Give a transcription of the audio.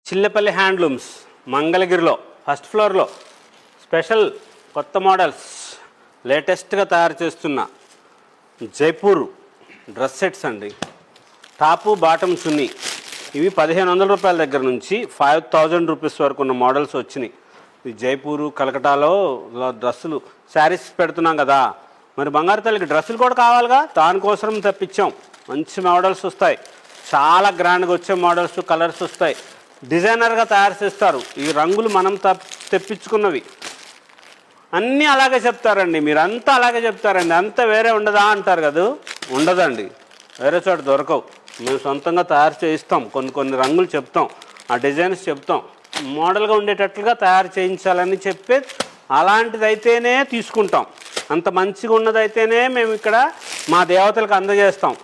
Chillapalli handlooms మంగళగిరిలో first ఫ్లోర్లో special కొత్త మోడల్స్ లేటెస్ట్గా తయారు చేస్తున్న జైపూర్ డ్రెస్ సెట్స్ అండి. టాపు బాటమ్ చున్నీ ఇవి 1500 రూపాయల దగ్గర నుంచి 5000 రూపీస్ వరకు ఉన్న మోడల్స్ వచ్చినాయి. ఈ జైపూరు కలకటాలో డ్రెస్సులు శారీస్ పెడుతున్నాం కదా, మరి బంగారు తల్లికి డ్రెస్సులు కూడా కావాలిగా, దానికోసం తెప్పించాం. మంచి మోడల్స్ వస్తాయి, చాలా గ్రాండ్గా వచ్చే మోడల్స్ కలర్స్ వస్తాయి. డిజైనర్గా తయారు చేస్తారు. ఈ రంగులు మనం తెప్పించుకున్నవి అన్నీ అలాగే చెప్తారండి. మీరంతా అలాగే చెప్తారండి, అంతా వేరే ఉండదా అంటారు కదా, ఉండదండి. వేరే చోట దొరకవు. మేము సొంతంగా తయారు చేయిస్తాం. కొన్ని రంగులు చెప్తాం, ఆ డిజైన్స్ చెప్తాం, మోడల్గా ఉండేటట్లుగా తయారు చేయించాలని చెప్పి అలాంటిదైతేనే తీసుకుంటాం. అంత మంచిగా ఉన్నదైతేనే మేము ఇక్కడ మా దేవతలకు అందజేస్తాం.